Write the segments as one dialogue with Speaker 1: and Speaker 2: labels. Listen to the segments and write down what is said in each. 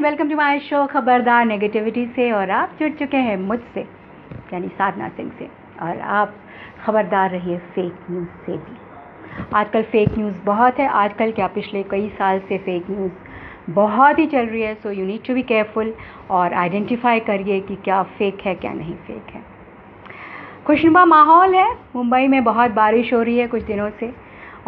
Speaker 1: And welcome to my show खबरदार negativity से। और आप जुड़ चुके हैं मुझसे यानी साधना सिंह से। और आप खबरदार रहिए फेक न्यूज़ से भी। आजकल फेक न्यूज़ बहुत है, आजकल क्या पिछले कई साल से फेक न्यूज़ बहुत ही चल रही है। So you need to be careful और आइडेंटिफाई करिए कि क्या फेक है क्या नहीं फेक है। खुशनुमा माहौल है, मुंबई में बहुत बारिश हो रही है कुछ दिनों से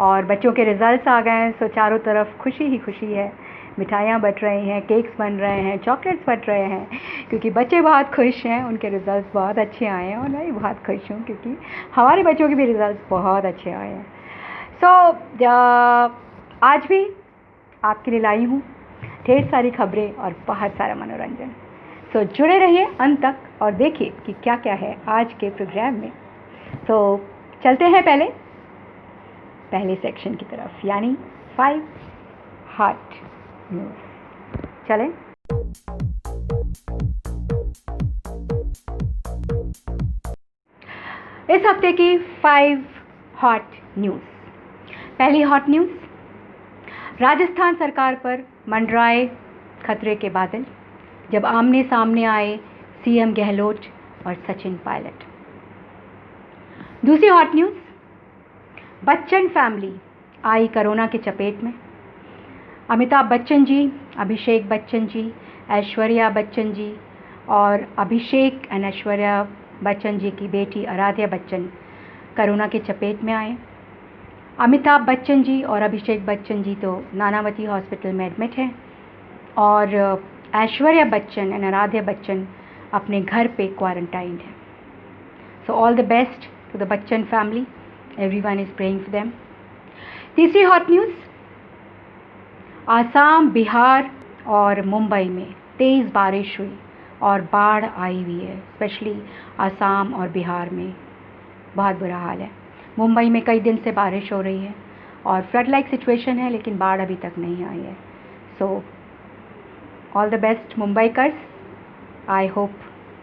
Speaker 1: और बच्चों के रिजल्ट्स आ गए हैं। सो चारों तरफ खुशी ही खुशी है, मिठाइयाँ बट रही हैं, केक्स बन रहे हैं, चॉकलेट्स बट रहे हैं क्योंकि बच्चे बहुत खुश हैं, उनके रिज़ल्ट्स बहुत अच्छे आए हैं। और मैं भी बहुत खुश हूँ क्योंकि हमारे बच्चों के भी रिज़ल्ट्स बहुत अच्छे आए हैं। सो आज भी आपके लिए लाई हूँ ढेर सारी खबरें और बहुत सारा मनोरंजन। सो जुड़े रहिए अंत तक और देखिए कि क्या क्या है आज के प्रोग्राम में। सो चलते हैं पहले सेक्शन की तरफ यानी 5 हॉट न्यूज़। चलें। इस हफ्ते की 5 हॉट न्यूज़। पहली हॉट न्यूज़, राजस्थान सरकार पर मंडराए खतरे के बादल जब आमने सामने आए सीएम गहलोत और सचिन पायलट। दूसरी hot news, Bachchan family I corona के चपेट में। अमिताभ बच्चन जी, अभिषेक बच्चन जी, ऐश्वर्या बच्चन जी और अभिषेक एंड ऐश्वर्या बच्चन जी की बेटी आराध्या बच्चन कोरोना के चपेट में आए। अमिताभ बच्चन जी और अभिषेक बच्चन जी तो नानावती हॉस्पिटल में एडमिट हैं और ऐश्वर्या बच्चन एंड आराध्या बच्चन अपने घर पे क्वारंटाइंड हैं। So all the best to the Bachchan family, everyone is praying for them. तीसरी हॉट न्यूज़, आसाम, बिहार और मुंबई में तेज़ बारिश हुई और बाढ़ आई हुई है। स्पेशली आसाम और बिहार में बहुत बुरा हाल है। मुंबई में कई दिन से बारिश हो रही है और फ्लड लाइक सिचुएशन है, लेकिन बाढ़ अभी तक नहीं आई है। So all the best Mumbaikars, I hope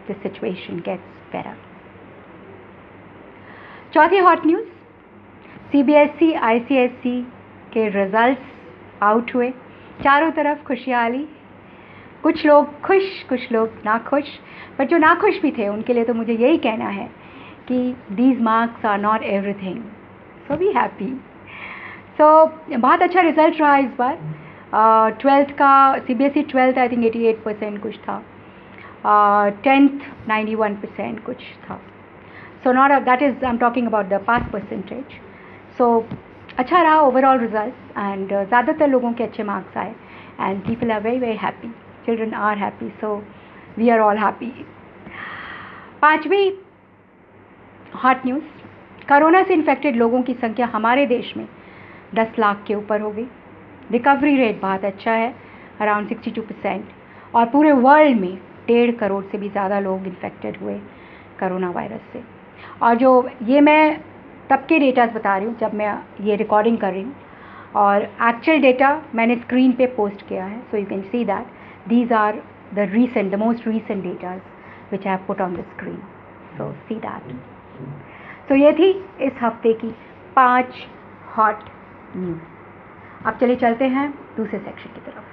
Speaker 1: this situation gets better. चौथी हॉट न्यूज़, सीबीएसई आईसीएसई के रिजल्ट्स आउट हुए। चारों तरफ खुशहाली, कुछ लोग खुश कुछ लोग नाखुश, पर जो नाखुश भी थे उनके लिए तो मुझे यही कहना है कि these marks are not everything, so be happy. So बहुत अच्छा रिजल्ट रहा इस बार। 12th का सीबीएसई 12th आई थिंक 88% कुछ था, 10th 91% कुछ था। So not that is I am talking about the pass percentage. So अच्छा रहा ओवरऑल रिजल्ट एंड ज़्यादातर लोगों के अच्छे मार्क्स आए and people are very very happy, children are happy, so we are all happy. पांचवी हॉट न्यूज़, कोरोना से infected लोगों की संख्या हमारे देश में 10 लाख के ऊपर हो गई। रिकवरी रेट बहुत अच्छा है, अराउंड 62%। और पूरे वर्ल्ड में 1.5 करोड़ से भी ज़्यादा लोग इन्फेक्टेड हुए कोरोना वायरस से। और जो ये मैं तब के डेटास बता रही हूँ जब मैं ये रिकॉर्डिंग कर रही हूँ, और एक्चुअल डेटा मैंने स्क्रीन पे पोस्ट किया है। So you can see that these are the most recent datas which I have put on the screen. So see that. तो ये थी इस हफ्ते की 5 हॉट न्यूज़। अब चलिए चलते हैं दूसरे सेक्शन की तरफ।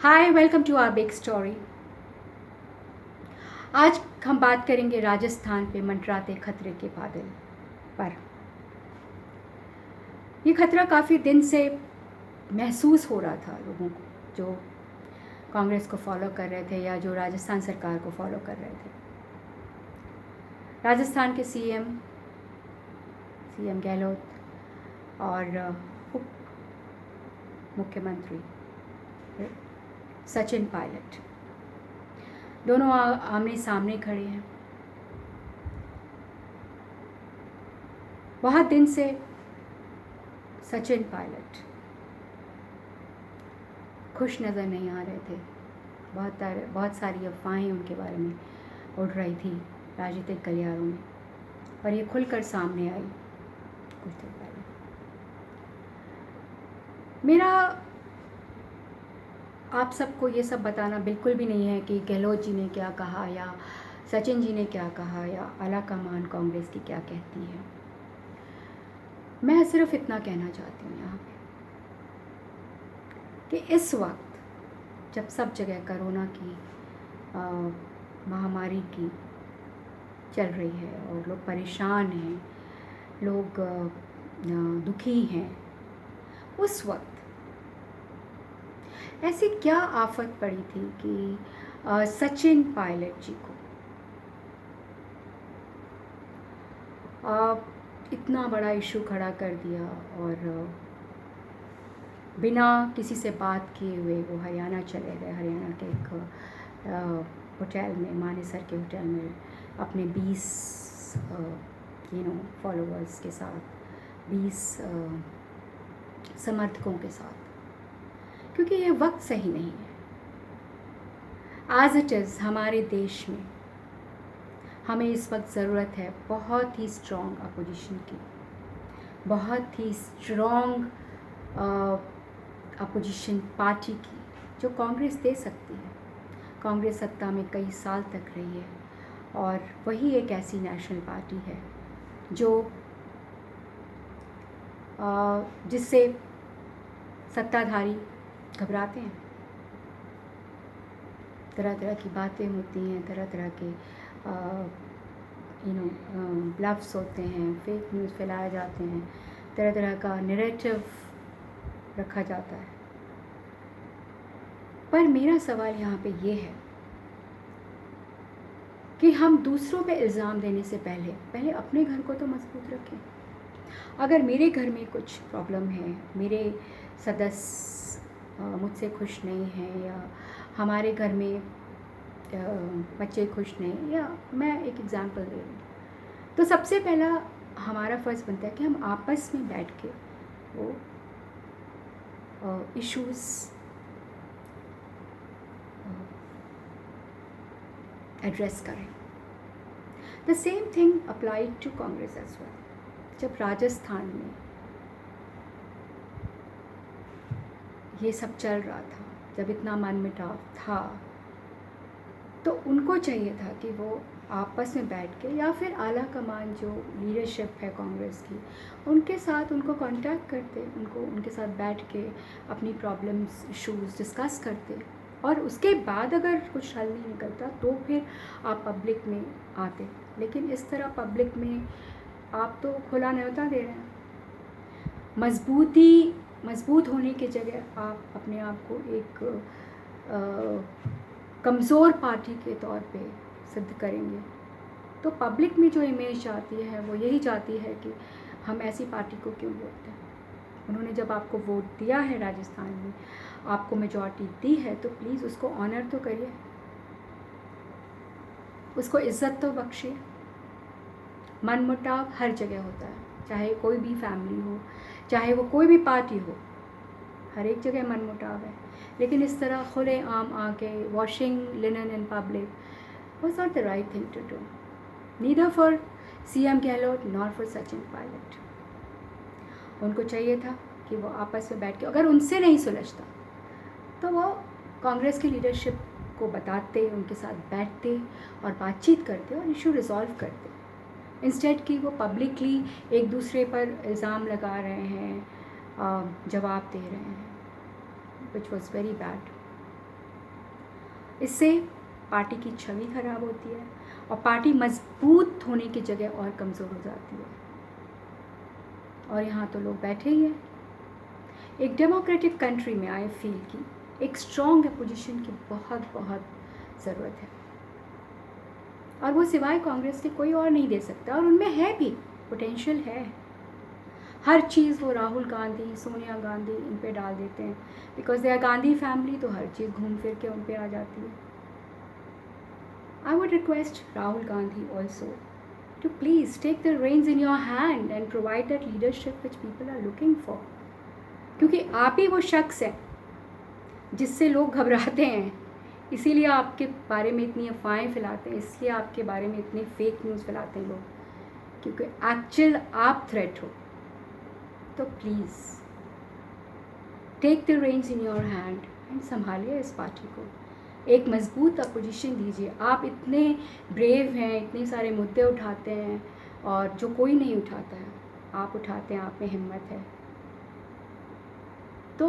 Speaker 1: Hi, welcome to our big story. आज हम बात करेंगे राजस्थान पे मंडराते खतरे के बादल पर। ये खतरा काफ़ी दिन से महसूस हो रहा था लोगों को, जो कांग्रेस को फॉलो कर रहे थे या जो राजस्थान सरकार को फॉलो कर रहे थे। राजस्थान के सीएम गहलोत और उप मुख्यमंत्री सचिन पायलट दोनों आमने सामने खड़े हैं। बहुत दिन से सचिन पायलट खुश नज़र नहीं आ रहे थे। बहुत सारी अफवाहें उनके बारे में उड़ रही थी राजनीतिक गलियारों में, और ये खुलकर सामने आई कुछ दिन पहले। मेरा आप सबको ये सब बताना बिल्कुल भी नहीं है कि गहलोत जी ने क्या कहा या सचिन जी ने क्या कहा या आला कमान कांग्रेस की क्या कहती है। मैं सिर्फ इतना कहना चाहती हूँ यहाँ पे कि इस वक्त जब सब जगह कोरोना की महामारी की चल रही है और लोग परेशान हैं, लोग दुखी हैं, उस वक्त ऐसी क्या आफत पड़ी थी कि सचिन पायलट जी को इतना बड़ा इशू खड़ा कर दिया और बिना किसी से बात किए हुए वो हरियाणा चले गए। हरियाणा के एक होटल में, मानेसर के होटल में, अपने 20 फॉलोअर्स के साथ, 20 समर्थकों के साथ, क्योंकि ये वक्त सही नहीं है। एज इट इज़ हमारे देश में हमें इस वक्त ज़रूरत है बहुत ही स्ट्रॉन्ग अपोजिशन की, बहुत ही स्ट्रॉन्ग अपोजिशन पार्टी की, जो कांग्रेस दे सकती है। कांग्रेस सत्ता में कई साल तक रही है और वही एक ऐसी नेशनल पार्टी है जो जिससे सत्ताधारी घबराते हैं। तरह तरह की बातें होती हैं, तरह तरह के ब्लफ्स होते हैं, फेक न्यूज़ फैलाए जाते हैं, तरह तरह का नैरेटिव रखा जाता है। पर मेरा सवाल यहाँ पे ये है कि हम दूसरों पे इल्ज़ाम देने से पहले अपने घर को तो मजबूत रखें। अगर मेरे घर में कुछ प्रॉब्लम है, मेरे सदस्य मुझसे खुश नहीं हैं, या हमारे घर में बच्चे खुश नहीं, या मैं एक एग्ज़ाम्पल दे रही हूँ, तो सबसे पहला हमारा फ़र्ज़ बनता है कि हम आपस में बैठ के वो इश्यूज़ एड्रेस करें। The same thing applied to Congress as well. जब राजस्थान में ये सब चल रहा था, जब इतना मनमुटाव था, तो उनको चाहिए था कि वो आपस में बैठ के, या फिर आला कमान जो लीडरशिप है कांग्रेस की, उनके साथ उनको कांटेक्ट करते, उनके साथ बैठ के अपनी प्रॉब्लम्स, इश्यूज़ डिस्कस करते, और उसके बाद अगर कुछ हल नहीं निकलता तो फिर आप पब्लिक में आते। लेकिन इस तरह पब्लिक में आप तो खुला न्योता दे रहे हैं। मजबूत होने की जगह आप अपने आप को एक कमज़ोर पार्टी के तौर पे सिद्ध करेंगे। तो पब्लिक में जो इमेज चाहती है वो यही चाहती है कि हम ऐसी पार्टी को क्यों वोट दें। उन्होंने जब आपको वोट दिया है, राजस्थान में आपको मेजॉरिटी दी है, तो प्लीज़ उसको ऑनर तो करिए, उसको इज़्ज़त तो बख्शिए। मनमुटाव हर जगह होता है, चाहे कोई भी फैमिली हो, चाहे वो कोई भी पार्टी हो, हर एक जगह मनमुटाव है। लेकिन इस तरह खुले आम आके washing linen in public was not the right thing to do, neither for CM Gehlot nor for Sachin Pilot. उनको चाहिए था कि वो आपस में बैठ के, अगर उनसे नहीं सुलझता तो वो कांग्रेस की लीडरशिप को बताते, उनके साथ बैठते और बातचीत करते और इशू रिजॉल्व करते, इंस्टेड कि वो पब्लिकली एक दूसरे पर इल्ज़ाम लगा रहे हैं, जवाब दे रहे हैं, which was very bad. इससे पार्टी की छवि खराब होती है और पार्टी मजबूत होने की जगह और कमज़ोर हो जाती है। और यहाँ तो लोग बैठे ही हैं। एक डेमोक्रेटिक कंट्री में आई फील कि एक स्ट्रॉन्ग अपोजिशन की बहुत बहुत ज़रूरत है, और वो सिवाय कांग्रेस के कोई और नहीं दे सकता। और उनमें है भी, पोटेंशियल है। हर चीज़ वो राहुल गांधी, सोनिया गांधी इन पे डाल देते हैं, because they are Gandhi family, तो हर चीज़ घूम फिर के उन पे आ जाती है। I would request Rahul Gandhi also to please take the reins in your hand and provide that leadership which people are looking for, क्योंकि आप ही वो शख्स हैं जिससे लोग घबराते हैं, इसीलिए आपके बारे में इतनी अफवाहें फैलाते हैं, इसलिए आपके बारे में इतनी फेक न्यूज़ फैलाते हैं लोग, क्योंकि एक्चुअल आप थ्रेट हो। तो please take the range in your hand and संभालिए इस पार्टी को, एक मजबूत अपोजिशन दीजिए। आप इतने ब्रेव हैं, इतने सारे मुद्दे उठाते हैं और जो कोई नहीं उठाता है। आप उठाते हैं, आप में हिम्मत है। तो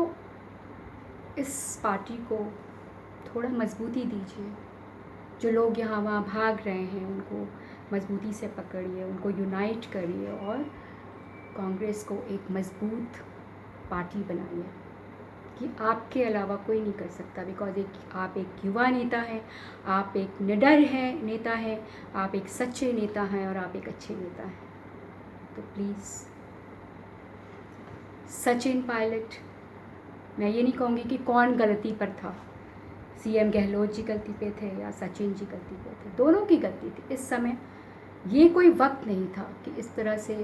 Speaker 1: इस पार्टी को थोड़ा मजबूती दीजिए। जो लोग यहाँ वहाँ भाग रहे हैं उनको मजबूती से पकड़िए, उनको यूनाइट करिए और कांग्रेस को एक मजबूत पार्टी बनाइए कि आपके अलावा कोई नहीं कर सकता। बिकॉज आप एक युवा नेता हैं, आप एक निडर हैं नेता हैं, आप एक सच्चे नेता हैं और आप एक अच्छे नेता हैं। तो प्लीज़ सचिन पायलट, मैं ये नहीं कहूँगी कि कौन गलती पर था, सीएम गहलोत जी गलती पे थे या सचिन जी गलती पे थे, दोनों की गलती थी। इस समय ये कोई वक्त नहीं था कि इस तरह से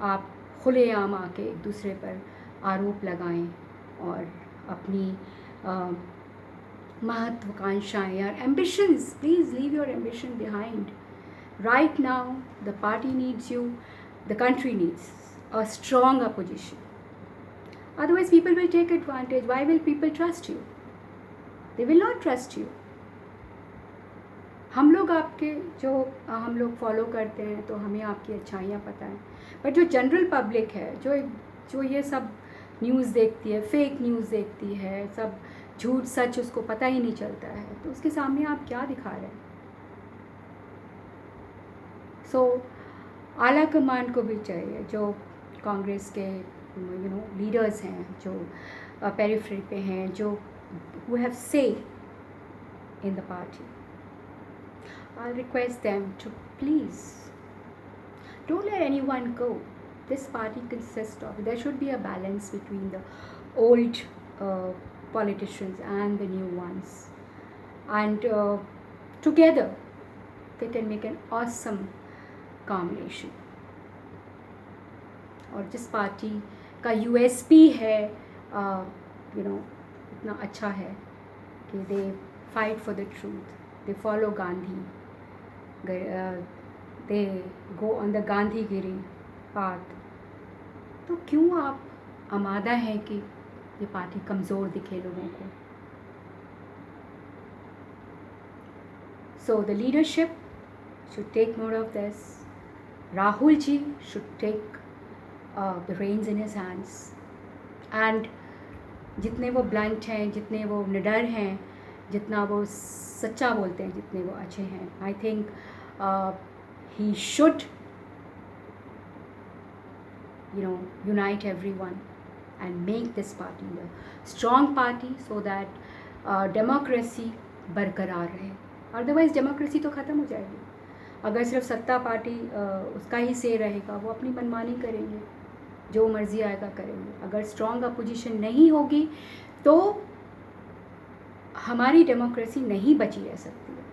Speaker 1: आप खुलेआम आके एक दूसरे पर आरोप लगाएं और अपनी महत्वाकांक्षाएं या ambitions, please leave your ambition behind. Right now the party needs you, the country needs a strong opposition. Otherwise people will take advantage. Why will people trust you? They will not trust you. हम लोग आपके जो हम लोग follow करते हैं तो हमें आपकी अच्छाइयाँ पता हैं, बट जो जनरल पब्लिक है, जो ये सब न्यूज़ देखती है, फेक न्यूज़ देखती है, सब झूठ सच उसको पता ही नहीं चलता है, तो उसके सामने आप क्या दिखा रहे हैं? सो आला कमान को भी चाहिए, जो कांग्रेस के लीडर्स हैं, जो पेरिफेरी पे हैं, जो who have say in the party, I'll request them to please don't let anyone go. This party consists of, there should be a balance between the old politicians and the new ones, and together they can make an awesome combination. और जिस party का USP है इतना अच्छा है कि they fight for the truth, they follow Gandhi, they go on the Gandhigiri path, तो क्यों आप आमादा हैं कि ये पार्टी कमज़ोर दिखे लोगों को? So the leadership should take note of this. Rahul ji should take the reins in his hands, and जितने वो ब्लंट हैं, जितने वो निडर हैं, जितना वो सच्चा बोलते हैं, जितने वो अच्छे हैं, I think he should unite everyone and make this party a strong party so that democracy बरकरार रहे। अदरवाइज डेमोक्रेसी तो ख़त्म हो जाएगी। अगर सिर्फ सत्ता पार्टी उसका ही से रहेगा, वो अपनी मनमानी करेंगे, जो मर्ज़ी आएगा करेंगे। अगर स्ट्रॉन्ग अपोजिशन नहीं होगी तो हमारी डेमोक्रेसी नहीं बची रह सकती है।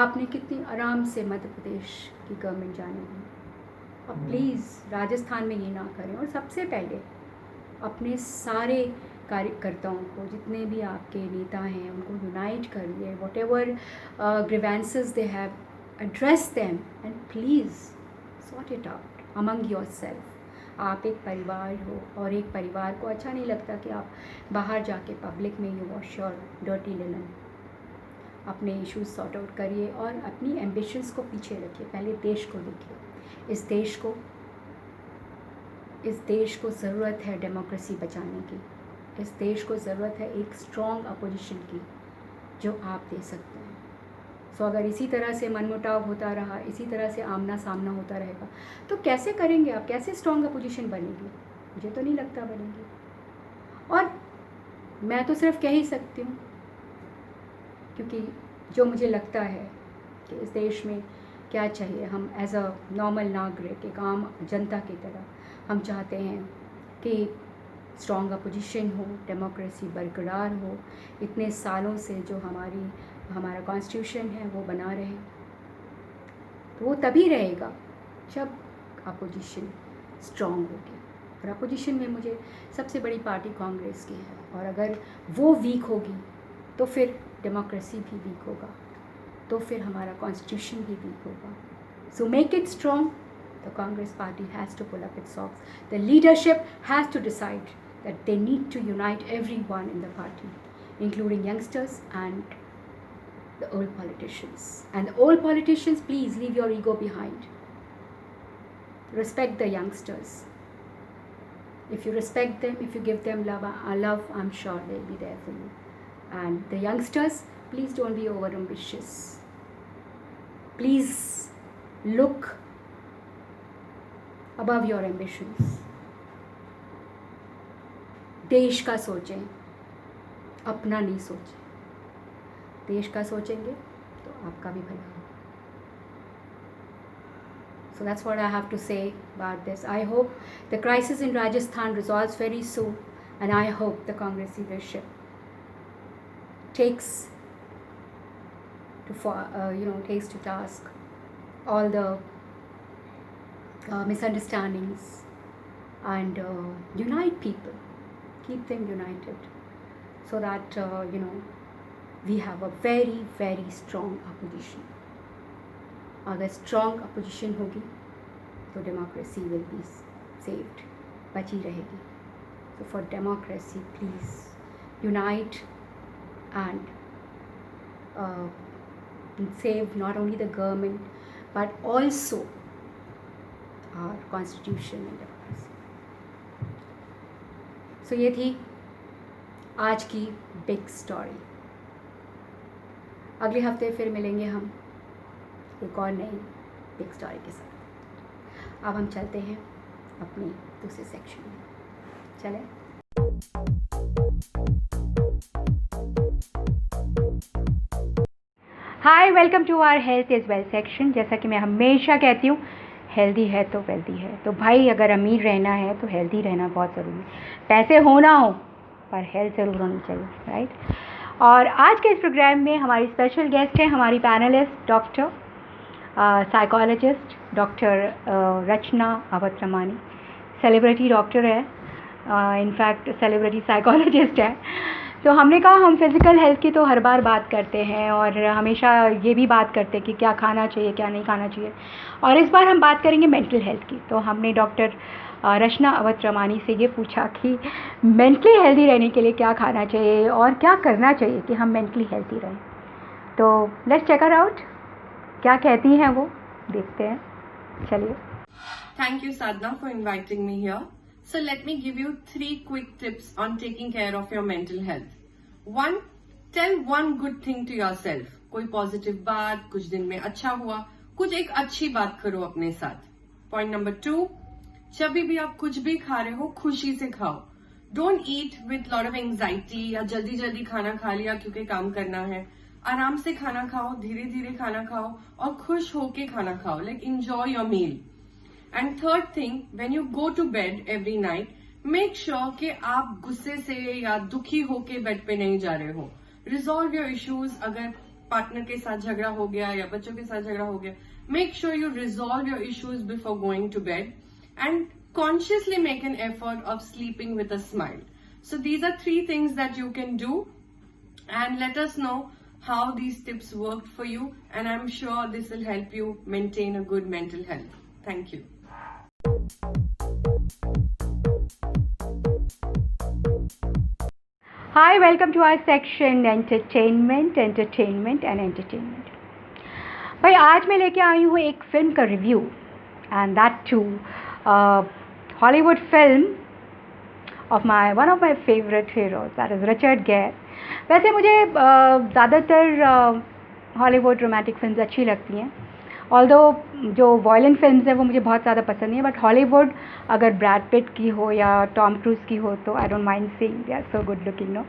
Speaker 1: आपने कितनी आराम से मध्य प्रदेश की गवर्नमेंट जाने दी, अब प्लीज़ राजस्थान में ये ना करें। और सबसे पहले अपने सारे कार्यकर्ताओं को, जितने भी आपके नेता हैं, उनको यूनाइट करिए। What ever grievances they have, address them and please sort it out among your self. आप एक परिवार हो और एक परिवार को अच्छा नहीं लगता कि आप बाहर जाके पब्लिक में you wash your dirty linen. अपने इश्यूज सॉर्ट आउट करिए और अपनी एम्बिशंस को पीछे रखिए, पहले देश को देखिए। इस देश को ज़रूरत है डेमोक्रेसी बचाने की। इस देश को ज़रूरत है एक स्ट्रॉन्ग अपोजिशन की, जो आप दे सकते हैं। सो अगर इसी तरह से मनमुटाव होता रहा, इसी तरह से आमना सामना होता रहेगा, तो कैसे करेंगे आप? कैसे स्ट्रॉन्ग अपोजिशन बनेगी? मुझे तो नहीं लगता बनेगी। और मैं तो सिर्फ कह ही सकती हूँ, क्योंकि जो मुझे लगता है कि इस देश में क्या चाहिए, हम एज अ नॉर्मल नागरिक, एक आम जनता की तरह हम चाहते हैं कि स्ट्रॉन्ग अपोजिशन हो, डेमोक्रेसी बरकरार हो। इतने सालों से जो हमारा कॉन्स्टिट्यूशन है वो बना रहे, तो वो तभी रहेगा जब अपोजिशन स्ट्रॉन्ग होगी। और अपोजिशन में मुझे सबसे बड़ी पार्टी कांग्रेस की है, और अगर वो वीक होगी तो फिर डेमोक्रेसी भी वीक होगा, तो फिर हमारा कॉन्स्टिट्यूशन भी वीक होगा। So make it strong. The Congress party has to pull up its socks. The leadership has to decide that they need to unite everyone in the party, including youngsters and the old politicians. And the old politicians, please leave your ego behind. respect the youngsters. If you respect them, if you give them love, I'm sure they'll be there for you. And the youngsters, please don't be over ambitious. Please look above your ambitions. देश का सोचें, अपना नहीं सोचें. देश का सोचेंगे तो आपका भी भला होगा. So that's what I have to say about this. I hope the crisis in Rajasthan resolves very soon, and I hope the Congress leadership takes to task all the misunderstandings and unite people, keep them united, so that we have a very, very strong opposition. अगर strong opposition होगी तो democracy will be saved, बची रहेगी. So for democracy, please unite and save not only the government but also our constitution and democracy. So ये थी आज की big story. अगले हफ्ते फिर मिलेंगे हम एक और नई बिग स्टोरी के साथ. अब हम चलते हैं अपनी दूसरे सेक्शन में. चलें. Hi, welcome to our health is wealth section. जैसा कि मैं हमेशा कहती हूँ, हेल्दी है तो वेल्दी है. तो भाई, अगर अमीर रहना है तो हेल्दी रहना बहुत ज़रूरी है. पैसे हो ना हो, पर हेल्थ ज़रूर होनी चाहिए, राइट. और आज के इस प्रोग्राम में हमारी स्पेशल गेस्ट है, हमारी पैनलिस्ट डॉक्टर साइकोलॉजिस्ट डॉक्टर रचना अवत्रमानी. सेलिब्रिटी डॉक्टर है, इनफैक्ट सेलिब्रिटी साइकोलॉजिस्ट है. तो हमने कहा हम फिज़िकल हेल्थ की तो हर बार बात करते हैं और हमेशा ये भी बात करते हैं कि क्या खाना चाहिए, क्या नहीं खाना चाहिए. और इस बार हम बात करेंगे मेंटल हेल्थ की. तो हमने डॉक्टर रचना अवत्रमानी से ये पूछा कि मेंटली हेल्दी रहने के लिए क्या खाना चाहिए और क्या करना चाहिए कि हम मेंटली हेल्दी रहें. तो लेट्स चेक इट आउट. क्या कहती हैं वो, देखते हैं. चलिए.
Speaker 2: Thank you, Sadhna, for inviting me here. So let me give you 3 quick tips on taking care of your mental health. 1. Tell one good thing to yourself. कोई positive बात, कुछ दिन में अच्छा हुआ, कुछ एक अच्छी बात करो अपने साथ. Point number 2. जब भी आप कुछ भी खा रहे हो, खुशी से खाओ. Don't eat with lot of anxiety या जल्दी जल्दी खाना खा लिया क्योंकि काम करना है. आराम से खाना खाओ, धीरे धीरे खाना खाओ और खुश होके खाना खाओ. Like enjoy your meal. And third thing, when you go to bed every night, make sure कि आप गुस्से से या दुखी होके बेड पे नहीं जा रहे हो. Resolve your issues. अगर पार्टनर के साथ झगड़ा हो गया या बच्चों के साथ झगड़ा हो गया, make sure you resolve your issues before going to bed and consciously make an effort of sleeping with a smile. So these are 3 things that you can do, and let us know how these tips worked for you, and I'm sure this will help you maintain a good mental health. Thank you.
Speaker 1: Hi, welcome to our section entertainment and entertainment. भाई, आज मैं लेके आई हूँ एक film का review, and that too Hollywood film of one of my favourite heroes, that is Richard Gere. वैसे मुझे ज़्यादातर हॉलीवुड रोमांटिक फिल्म्स अच्छी लगती हैं, ऑल्दो जो वॉयलेंट फिल्म्स हैं वो मुझे बहुत ज़्यादा पसंद नहीं है. बट हॉलीवुड अगर ब्रैड पिट की हो या टॉम क्रूज़ की हो तो I don't mind seeing, they are so good looking, no.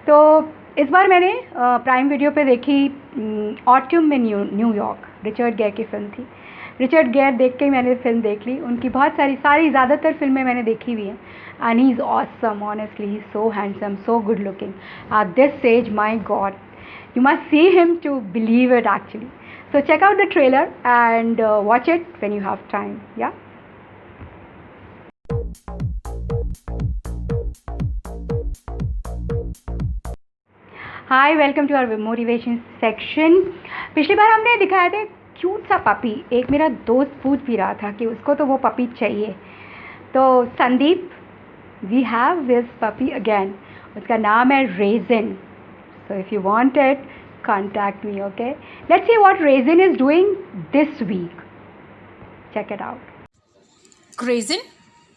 Speaker 1: तो इस बार मैंने प्राइम वीडियो पे देखी autumn in New York. Richard Gere की फिल्म थी. रिचर्ड गेयर देख के ही मैंने फिल्म देख ली. उनकी बहुत सारी ज़्यादातर फिल्में मैंने देखी हुई हैं, and he is awesome. Honestly he is so handsome, so good looking at this age. My God, you must see him to believe it actually. So check out the trailer and watch it when you have time. Yeah. Hi, welcome to our motivation section. पिछली बार हमने दिखाया था cute सा puppy. एक मेरा दोस्त पूछ भी रहा था कि उसको तो वो पपी चाहिए. तो Sandeep, we have this puppy again. उसका नाम है resin. So if you want it, contact me, okay? Let's see what Raisin is doing this week. Check it out.
Speaker 3: Crazin?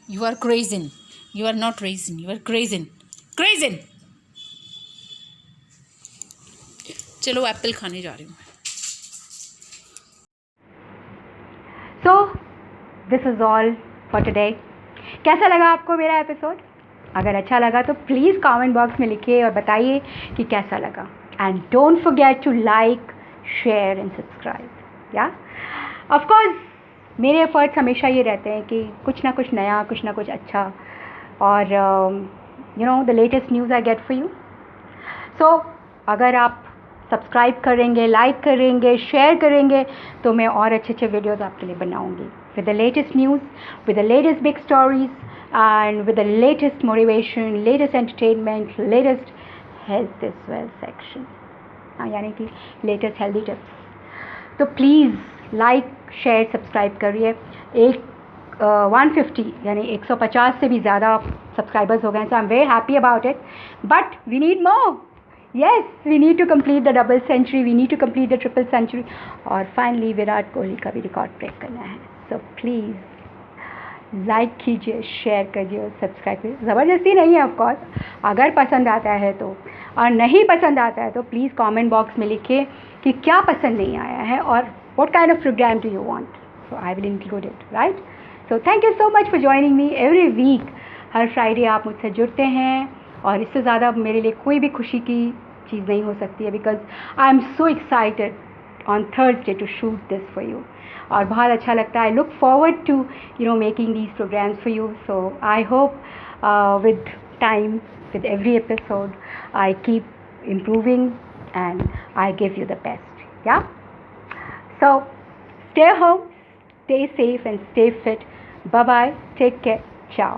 Speaker 3: You are crazin. You are not raisin. You are crazin. Crazin. चलो Apple खाने जा रही हूँ.
Speaker 1: So this is all for today. कैसा लगा आपको मेरा episode? अगर अच्छा लगा तो प्लीज़ कमेंट बॉक्स में लिखिए और बताइए कि कैसा लगा. And don't forget to like, share and subscribe. या ऑफ कोर्स मेरे एफर्ट्स हमेशा ये रहते हैं कि कुछ ना कुछ नया, कुछ ना कुछ अच्छा, और you know the latest news I get for you. So अगर आप सब्सक्राइब करेंगे, लाइक करेंगे, शेयर करेंगे तो मैं और अच्छे अच्छे वीडियोज़ आपके लिए बनाऊंगी with the latest news, with the latest big stories, and with the latest motivation, latest entertainment, latest health as well section. यानी कि latest healthy tips. तो प्लीज़ लाइक, शेयर, सब्सक्राइब करिए. 150 यानी 150 से भी ज़्यादा सब्सक्राइबर्स हो गए हैं. So I am very happy about it. But we need more. Yes, we need to complete the double century, we need to complete the triple century, और finally Virat Kohli का भी रिकॉर्ड ब्रेक करना है. सो प्लीज़ लाइक कीजिए, share करिए और subscribe करिए. ज़बरदस्ती नहीं है ऑफकोर्स. अगर पसंद आता है तो, और नहीं पसंद आता है तो प्लीज़ कमेंट बॉक्स में लिखिए कि क्या पसंद नहीं आया है और what kind of programme do you want. So I will include it, right. So thank you so much for joining me every week. हर फ्राइडे आप मुझसे जुड़ते हैं और इससे ज़्यादा मेरे लिए कोई भी खुशी की चीज़ नहीं हो सकती है. Because I am so excited on Thursday to shoot this for you. और बहुत अच्छा लगता है. I look forward to you know making these programmes for you. So I hope with time, with every episode, I keep improving and I give you the best. Yeah? So, stay home, stay safe and stay fit. Bye-bye. Take care. Ciao.